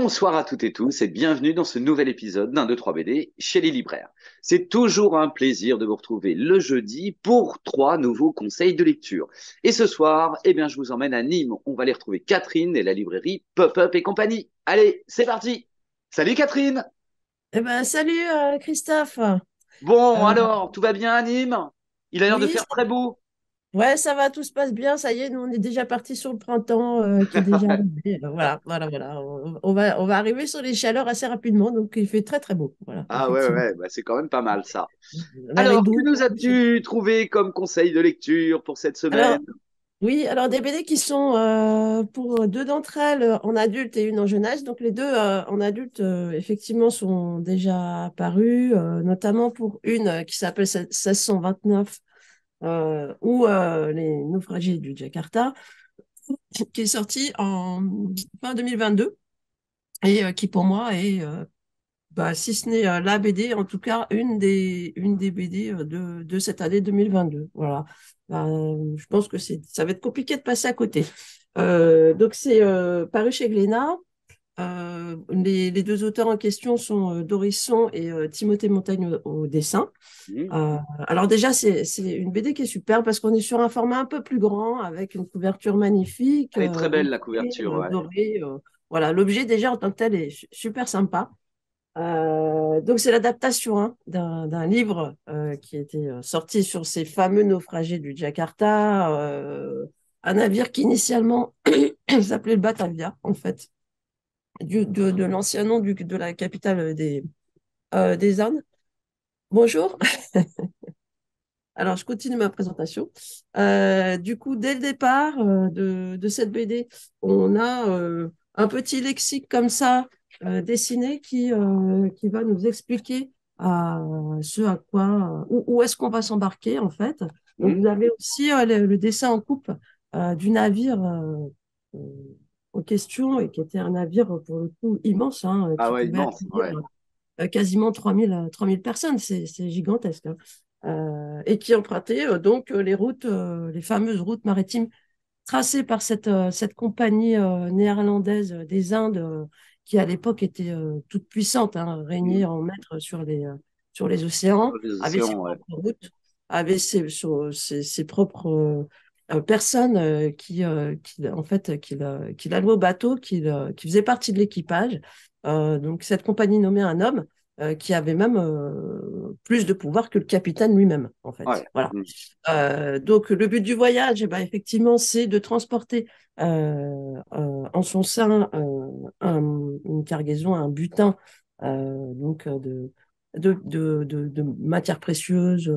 Bonsoir à toutes et tous et bienvenue dans ce nouvel épisode d'un 2 3 BD chez les libraires. C'est toujours un plaisir de vous retrouver le jeudi pour trois nouveaux conseils de lecture. Et ce soir, je vous emmène à Nîmes. On va aller retrouver Catherine et la librairie Pop-Up et compagnie. Allez, c'est parti. Salut Catherine. Eh ben, salut Christophe. Bon, Euh, alors, tout va bien à Nîmes? Il a l'air de oui, faire très beau. ouais, ça va, tout se passe bien. Ça y est, nous on est déjà parti sur le printemps qui est déjà arrivé. Voilà. On va arriver sur les chaleurs assez rapidement, donc il fait très très beau. Voilà, Ah ouais, effectivement. ouais, bah c'est quand même pas mal ça. Avec Alors, que beaucoup. nous as-tu trouvé comme conseil de lecture pour cette Alors, semaine? oui, alors des BD qui sont pour deux d'entre elles en adulte et une en jeunesse. Donc les deux en adulte, effectivement, sont déjà parus, notamment pour une qui s'appelle 1629 ou Les naufragés du Jakarta, qui est sorti en fin 2022 et qui pour moi est, si ce n'est la BD, en tout cas une des BD de cette année 2022. Voilà. Je pense que ça va être compliqué de passer à côté. Donc c'est paru chez Glénat. Les deux auteurs en question sont Dorisson et Timothée Montagne au dessin. Hmm. Euh, alors déjà, c'est une BD qui est super parce qu'on est sur un format un peu plus grand avec une couverture magnifique, Elle est très belle la illustrée, couverture, ouais. dorée. Voilà, l'objet déjà en tant que tel est super sympa. Donc c'est l'adaptation hein, d'un livre qui était sorti sur ces fameux naufragés du Jakarta, un navire qui initialement s'appelait le Batavia en fait, de l'ancien nom de la capitale des Indes. Bonjour. Alors, je continue ma présentation. Du coup, dès le départ de cette BD, on a un petit lexique comme ça dessiné qui va nous expliquer ce à quoi, où est-ce qu'on va s'embarquer en fait. Donc, vous Hmm. avez aussi le dessin en coupe du navire euh, en question et qui était un navire pour le coup immense hein, Ah qui ouais, pouvait immense, accueillir ouais. quasiment 3000 personnes. C'est gigantesque, hein. Et qui empruntait donc les fameuses routes maritimes tracées par cette compagnie néerlandaise des Indes qui à l'époque était toute puissante, hein, régnait Hmm. en maître sur les océans, Sur les avait ses océans, ouais. propres routes, avait ses propres personnes en fait, qu'il allouait au bateau, qui faisaient partie de l'équipage. Donc cette compagnie nommait un homme qui avait même plus de pouvoir que le capitaine lui-même, en fait. Ouais. Voilà. Hmm. Donc, le but du voyage, eh ben, effectivement, c'est de transporter en son sein une cargaison, un butin donc de matières précieuses,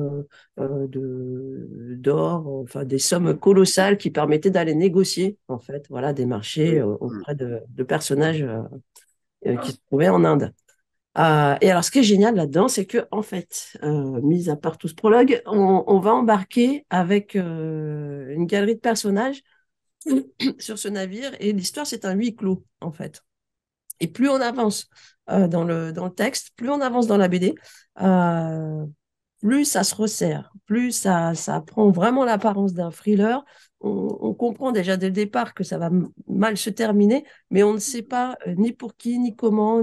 d'or, enfin des sommes colossales qui permettaient d'aller négocier, en fait, voilà, des marchés Oui. Hmm. auprès de personnages qui se trouvaient en Inde. Et alors, ce qui est génial là-dedans, c'est que, en fait, mis à part tout ce prologue, on va embarquer avec une galerie de personnages sur ce navire et l'histoire, c'est un huis clos, en fait. Et plus on avance dans le texte, plus on avance dans la BD, euh, plus ça se resserre, plus ça prend vraiment l'apparence d'un thriller. On comprend déjà dès le départ que ça va mal se terminer, mais on ne sait pas ni pour qui, ni comment,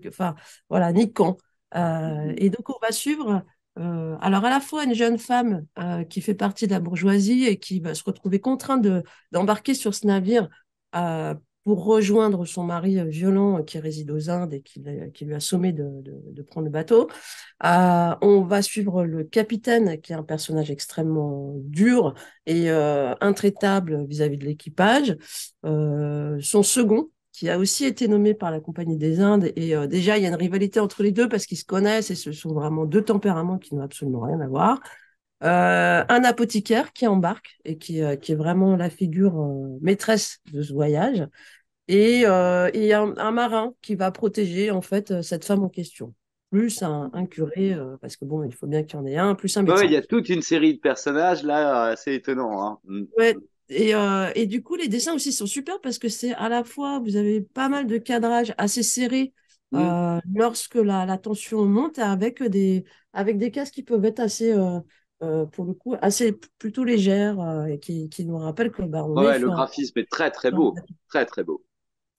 enfin, voilà, ni quand. Hmm. Et donc, on va suivre alors à la fois une jeune femme qui fait partie de la bourgeoisie et qui va se retrouver contrainte d'embarquer sur ce navire euh, pour rejoindre son mari violent qui réside aux Indes et qui lui a sommé de prendre le bateau. On va suivre le capitaine, qui est un personnage extrêmement dur et intraitable vis-à-vis de l'équipage. Son second, qui a aussi été nommé par la Compagnie des Indes. Et déjà, il y a une rivalité entre les deux parce qu'ils se connaissent et ce sont vraiment deux tempéraments qui n'ont absolument rien à voir. Un apothicaire qui embarque et qui est vraiment la figure maîtresse de ce voyage. Et un marin qui va protéger en fait cette femme en question. Plus un curé, parce que bon, il faut bien qu'il y en ait un, plus un Ouais, ouais, il médecin. y a toute une série de personnages là, assez étonnant, hein. Hmm. Ouais. Et du coup, les dessins aussi sont super parce que c'est à la fois, vous avez pas mal de cadrage assez serré Hmm. lorsque la tension monte avec des cases qui peuvent être assez, pour le coup, assez plutôt légères et qui nous rappellent que bah, on Ouais, est ouais, le sur un. graphisme est très très beau. Très très beau.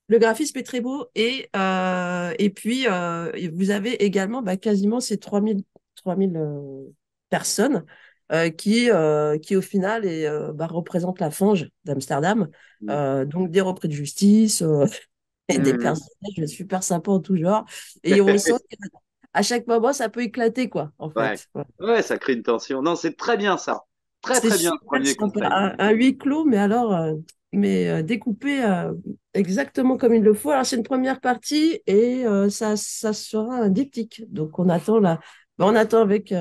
Le graphisme est très beau et puis vous avez également quasiment ces 3000 personnes qui au final représentent la fange d'Amsterdam. Mm. Donc des repris de justice et des Mm. personnages super sympas en tout genre. Et on sent qu'à chaque moment, ça peut éclater, quoi, en Ouais. fait. Ouais. Ouais, ça crée une tension. Non, c'est très bien ça. Très C'est très bien ce super premier sympa. conseil. Un huis clos, mais alors, découpé exactement comme il le faut. Alors, c'est une première partie et ça sera un diptyque. Donc, on attend avec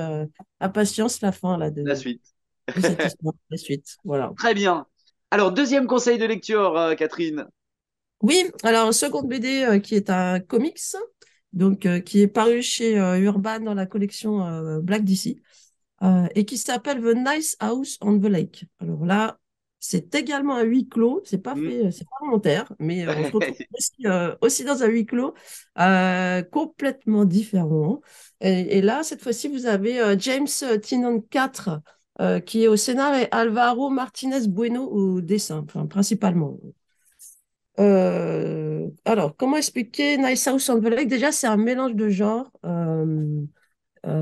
impatience la fin là, La suite. de cette histoire, la suite. Voilà. Très bien. Alors, deuxième conseil de lecture, Catherine. Oui, alors, seconde BD qui est un comics, donc qui est paru chez Urban dans la collection Black DC. Et qui s'appelle The Nice House on the Lake. Alors là, c'est également un huis clos, Mm. c'est pas volontaire, mais on se retrouve aussi dans un huis clos complètement différent. Et là, cette fois-ci, vous avez James Tynion IV qui est au scénar et Alvaro Martinez Bueno au dessin, enfin, principalement. Alors, comment expliquer Nice House on the Lake? Déjà, c'est un mélange de genres.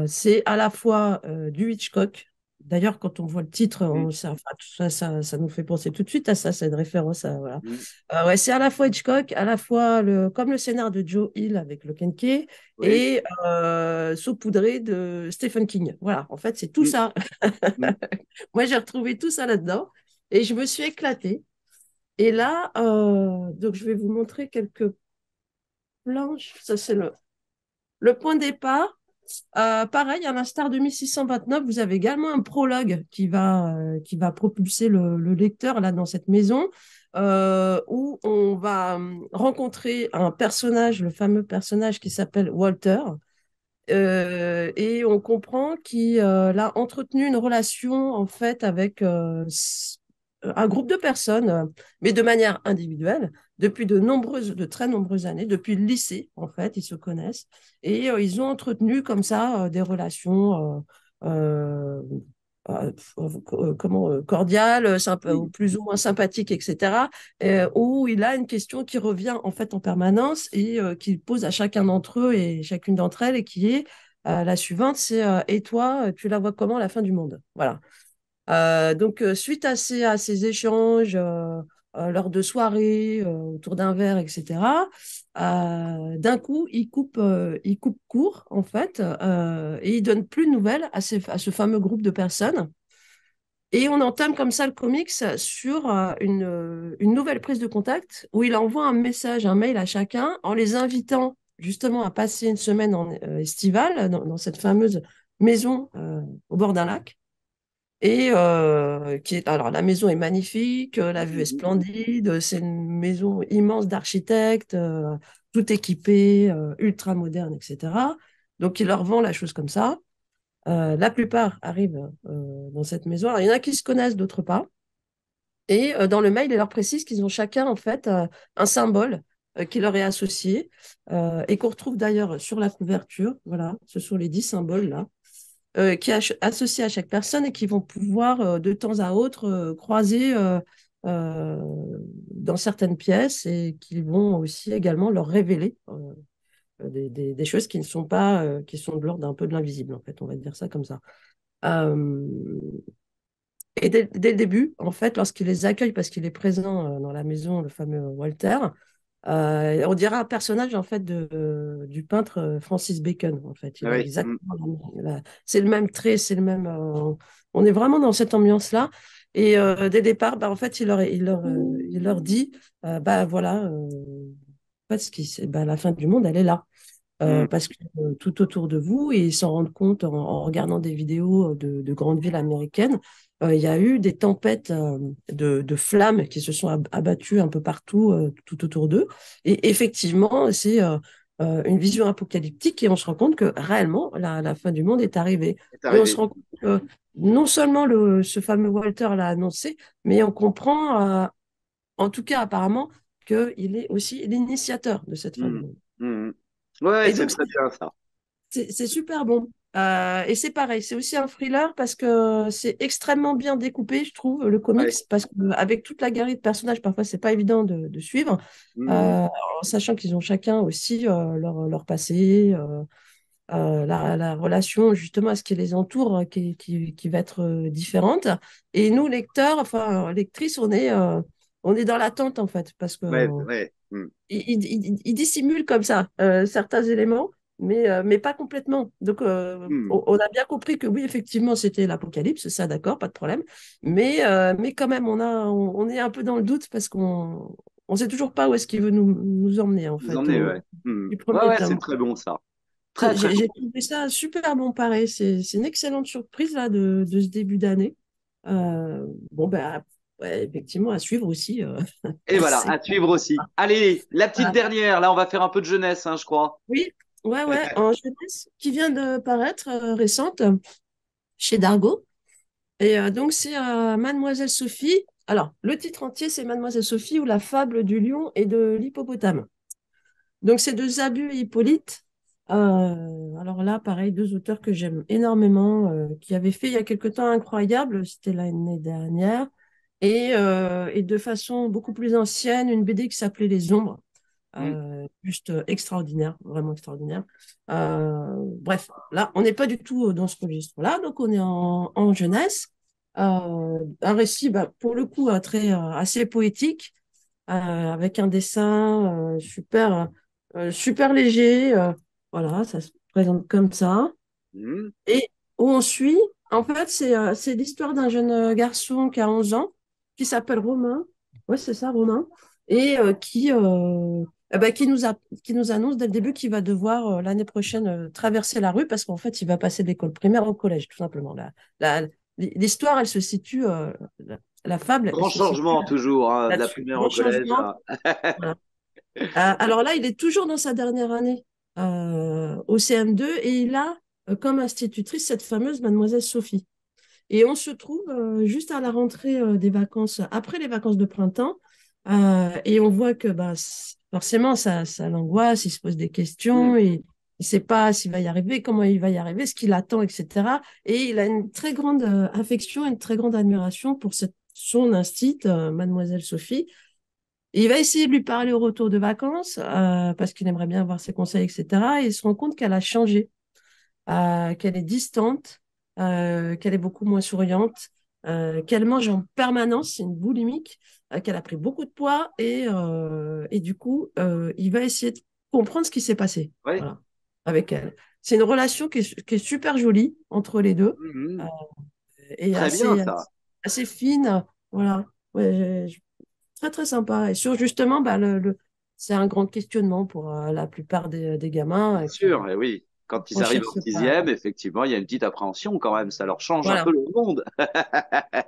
C'est à la fois du Hitchcock. D'ailleurs, quand on voit le titre, Mm. enfin, ça nous fait penser tout de suite à ça. C'est une référence à voilà. Mm. Ouais, c'est à la fois Hitchcock, à la fois comme le scénar de Joe Hill avec le Key Oui. et saupoudré de Stephen King. Voilà, en fait, c'est tout Mm. ça. Mm. Moi, j'ai retrouvé tout ça là-dedans et je me suis éclatée. Et là, donc, je vais vous montrer quelques planches. Ça, c'est le point de départ. Pareil, à l'instar de 1629, vous avez également un prologue qui va propulser le lecteur là dans cette maison où on va rencontrer un personnage, le fameux personnage qui s'appelle Walter, et on comprend qu'il a entretenu une relation en fait avec un groupe de personnes, mais de manière individuelle, depuis de très nombreuses années, depuis le lycée en fait, ils se connaissent et ils ont entretenu comme ça des relations cordiales, ou Mm. plus ou moins sympathiques, etc. Où il a une question qui revient en fait en permanence et qu'il pose à chacun d'entre eux et chacune d'entre elles et qui est la suivante, c'est et toi, tu la vois comment à la fin du monde? Voilà. Donc, suite à ces échanges lors de soirées, autour d'un verre, etc., d'un coup, il coupe court, en fait, et il donne plus de nouvelles à ce fameux groupe de personnes. Et on entame comme ça le comics sur une nouvelle prise de contact où il envoie un message, un mail à chacun en les invitant justement à passer une semaine estivale dans cette fameuse maison au bord d'un lac. Et alors la maison est magnifique, la vue est Mm. splendide, c'est une maison immense d'architectes, tout équipé, ultra moderne, etc. Donc il leur vend la chose comme ça. La plupart arrivent dans cette maison. Alors il y en a qui se connaissent, d'autres pas. Et dans le mail, il leur précise qu'ils ont chacun en fait un symbole qui leur est associé et qu'on retrouve d'ailleurs sur la couverture. Voilà, ce sont les 10 symboles là qui est associé à chaque personne et qui vont pouvoir de temps à autre croiser euh, dans certaines pièces et qui vont aussi également leur révéler des choses qui ne sont pas, qui sont de l'ordre un peu de l'invisible, en fait, on va dire ça comme ça. Euh, et dès le début, en fait, lorsqu'il les accueille, parce qu'il est présent dans la maison, le fameux Walter, on dirait un personnage en fait du peintre Francis Bacon. En fait, Ah il a oui. Mm. exactement c'est le même trait, c'est le même. On est vraiment dans cette ambiance-là. Et dès le départ, en fait, il leur dit, voilà, en fait, la fin du monde, elle est là. Mm. Parce que tout autour de vous, et ils s'en rendent compte en regardant des vidéos de grandes villes américaines, il y a eu des tempêtes de flammes qui se sont abattues un peu partout, tout autour d'eux. Et effectivement, c'est une vision apocalyptique et on se rend compte que réellement, la fin du monde est arrivée. C'est Et on se arrivé. rend compte que non seulement ce fameux Walter l'a annoncé, mais on comprend, en tout cas apparemment, qu'il est aussi l'initiateur de cette fin du Mm. monde. Mm. Ouais, Et c'est donc, très bien ça. c'est super bon. Et c'est pareil, c'est aussi un thriller parce que c'est extrêmement bien découpé, je trouve, le comics, Ouais. parce qu'avec toute la galerie de personnages, parfois, c'est pas évident de suivre, Hmm. en sachant qu'ils ont chacun aussi leur passé, la relation justement à ce qui les entoure, qui va être différente. Et nous, lecteurs, enfin, lectrices, on est dans l'attente, en fait, parce que Ouais, ouais. Hmm. il dissimule comme ça certains éléments, mais pas complètement. Donc, Hmm. on a bien compris que oui, effectivement, c'était l'apocalypse, ça, d'accord, pas de problème. Mais quand même, on est un peu dans le doute parce qu'on ne sait toujours pas où est-ce qu'il veut nous emmener, en Vous fait, emmenez, ouais. Hmm. du Ouais, premier ouais, c'est tome. très bon ça. Très, très J'ai bon. trouvé ça super bon pareil. C'est une excellente surprise là, de ce début d'année. Bon, ben, ouais, effectivement, à suivre aussi. Et voilà, C'est à suivre aussi. Allez, la petite voilà. dernière. Là, on va faire un peu de jeunesse, hein, je crois. Oui, ouais, en jeunesse, qui vient de paraître récente chez Dargaud. Et donc, c'est Mademoiselle Sophie. Alors, le titre entier, c'est Mademoiselle Sophie ou la fable du lion et de l'hippopotame. Donc, c'est de Zabu et Hippolyte. Alors là, pareil, deux auteurs que j'aime énormément, qui avaient fait il y a quelque temps Incroyable, c'était l'année dernière, et de façon beaucoup plus ancienne, une BD qui s'appelait Les Ombres. Hmm. Juste extraordinaire, vraiment extraordinaire. Bref, là, on n'est pas du tout dans ce registre-là, donc on est en jeunesse. Un récit, bah, pour le coup, assez poétique, avec un dessin super léger. Voilà, ça se présente comme ça. Hmm. Et où on suit, en fait, c'est l'histoire d'un jeune garçon qui a 11 ans, qui s'appelle Romain. Ouais, c'est ça, Romain. Et qui nous annonce dès le début qu'il va devoir, l'année prochaine, traverser la rue parce qu'en fait, il va passer de l'école primaire au collège, tout simplement. L'histoire, elle se situe, la fable, elle Grand se situe changement toujours, hein, de la là-dessus. primaire Grand au collège. changement. Voilà. Alors là, il est toujours dans sa dernière année au CM2 et il a comme institutrice cette fameuse mademoiselle Sophie. Et on se trouve juste à la rentrée des vacances, après les vacances de printemps, et on voit que bah, forcément, ça l'angoisse, il se pose des Hmm. questions, et il ne sait pas s'il va y arriver, comment il va y arriver, ce qu'il attend, etc. Et il a une très grande affection, une très grande admiration pour son instit, mademoiselle Sophie. Et il va essayer de lui parler au retour de vacances, parce qu'il aimerait bien avoir ses conseils, etc. Et il se rend compte qu'elle a changé, qu'elle est distante, qu'elle est beaucoup moins souriante, qu'elle mange en permanence, c'est une boulimique, qu'elle a pris beaucoup de poids et du coup, il va essayer de comprendre ce qui s'est passé, Ouais. voilà, avec elle. C'est une relation qui est super jolie entre les deux euh, Hmm. et Très bien ça. assez fine, voilà. Ouais, très très sympa. Et sur justement, bah, c'est un grand questionnement pour la plupart des gamins Bien qui sûr, et oui. Quand ils arrivent franchir en ce pas. sixième, effectivement, il y a une petite appréhension quand même. Ça leur change un peu Voilà. le monde.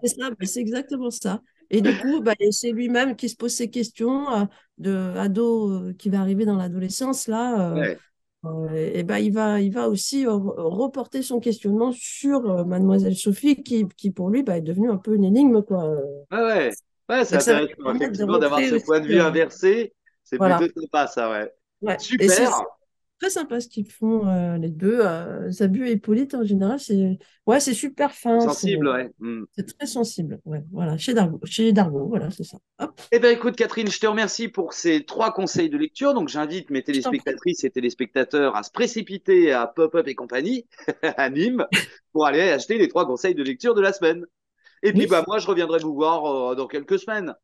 C'est ça, bah, c'est exactement ça. Et du coup, bah, c'est lui-même qui se pose ces questions de ado qui va arriver dans l'adolescence là. Ouais, Et bah, il va aussi reporter son questionnement sur Mademoiselle Sophie, qui pour lui bah, est devenue un peu une énigme, quoi. ouais, ouais. Ouais, c'est Donc ça va lui intéressant, permettre de effectivement, d'avoir rentrer ce aussi. point de vue inversé. C'est plutôt Voilà. sympa, ça, ouais. Ouais. Et Super. c'est très sympa ce qu'ils font les deux. Zabu et Hippolyte en général, c'est super fin, Sensible, ouais. Hmm. c'est très sensible. Ouais, voilà, chez Dargo, voilà, c'est ça. Hop, Eh bien, écoute, Catherine, je te remercie pour ces trois conseils de lecture. Donc, j'invite mes je t'en prie. téléspectatrices et téléspectateurs à se précipiter à Pop-Up et compagnie, à Nîmes, pour aller acheter les trois conseils de lecture de la semaine. Et puis, Oui. bah, moi, je reviendrai vous voir dans quelques semaines.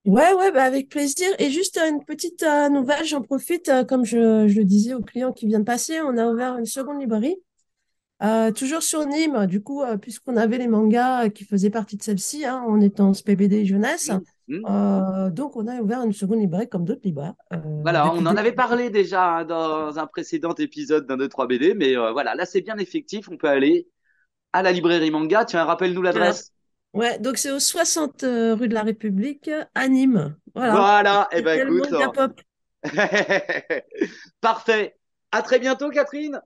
Ouais, bah, avec plaisir. Et juste une petite nouvelle, j'en profite, comme je le disais aux clients qui viennent passer, on a ouvert une seconde librairie, toujours sur Nîmes, du coup, puisqu'on avait les mangas qui faisaient partie de celle-ci, hein, en étant SPBD jeunesse. Hmm. Hmm. Donc, on a ouvert une seconde librairie comme d'autres libraires Voilà, on depuis en deux. avait parlé déjà hein, dans un précédent épisode d'un 2 3 BD, mais voilà, là, c'est bien effectif. On peut aller à la librairie manga. Tiens, rappelle-nous Alors, l'adresse. ouais, donc c'est au 60 rue de la République à Nîmes. Voilà. Voilà, eh ben C'était le écoute. manga pop. Parfait. À très bientôt, Catherine.